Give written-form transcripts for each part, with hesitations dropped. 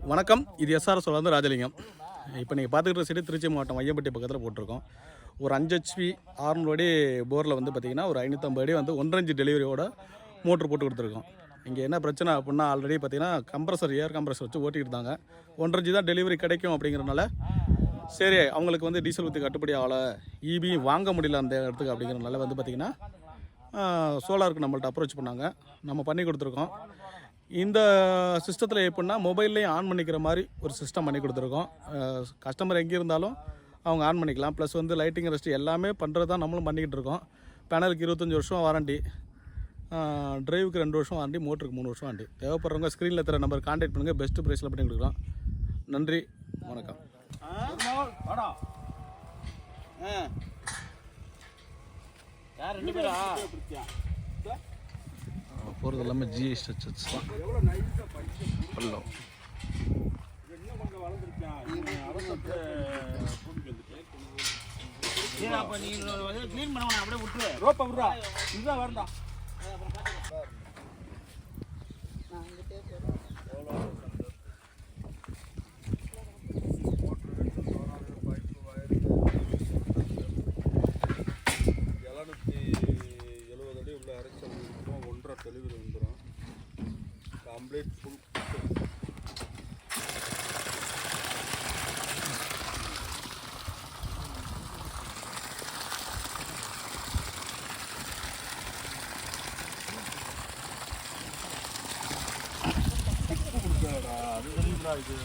வணக்கம், இது எஸ்ஆர் சொல்ல ராஜலிங்கம். இப்போ நீங்கள் பார்த்துக்கிட்ட சைடு திருச்சி மாவட்டம் ஐயம்பட்டி பக்கத்தில் போட்டிருக்கோம். ஒரு 5 HP 600 அடி போரில் வந்து பார்த்திங்கன்னா ஒரு 550 அடி வந்து 1.5 இன்ச் டெலிவரியோட மோட்ரு போட்டு கொடுத்துருக்கோம். இங்கே என்ன பிரச்சனை அப்படின்னா, ஆல்ரெடி பார்த்திங்கன்னா கம்ப்ரஸர் ஏர் கம்ப்ரஸர் வச்சு ஓட்டிக்கிட்டு இருந்தாங்க. 1.5 இன்ச் தான் டெலிவரி கிடைக்கும் அப்படிங்கிறனால சரி அவங்களுக்கு வந்து டீசல் ஊற்றி கட்டுப்படி ஆகலை, இபி வாங்க முடியல அந்த இடத்துக்கு அப்படிங்கிறனால வந்து பார்த்திங்கன்னா சோலாருக்கு நம்மள்ட்ட அப்ரோச் பண்ணாங்க. நம்ம பண்ணி கொடுத்துருக்கோம். இந்த சிஸ்டத்தில் எப்படின்னா மொபைல்லையும் ஆன் பண்ணிக்கிற மாதிரி ஒரு சிஸ்டம் பண்ணி கொடுத்துருக்கோம். கஸ்டமர் எங்கே இருந்தாலும் அவங்க ஆன் பண்ணிக்கலாம். ப்ளஸ் வந்து லைட்டிங் ரெஸ்ட் எல்லாமே பண்ணுறது தான் நம்மளும் பண்ணிக்கிட்டு இருக்கோம். பேனலுக்கு 25 வருஷம் வாரண்டி, டிரைவுக்கு 2 வருஷம் வாரண்டி, மோட்டருக்கு 3 வருஷம் வாரண்டி. தேவைப்படுறவங்க ஸ்க்ரீனில் தர நம்பர் கான்டாக்ட் பண்ணுங்கள். பெஸ்ட்டு ப்ரைஸில் பண்ணி கொடுக்குறோம். நன்றி, வணக்கம். போகிறது எல்லாமே ஜிஐ ஸ்ட்ரக்சர்ஸ் தான். ஹலோ க்ளீன் பண்ண அப்படியே விட்டுரு ரோப்பை விட்றா இதுதான் வரண்டா. டெலிவரி வந்துடும் கம்ப்ளீட் ஃபுல். அது தெரியுங்களா இது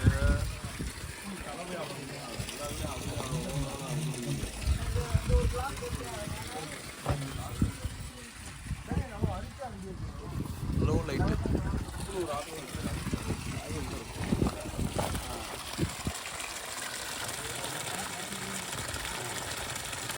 கலவையாக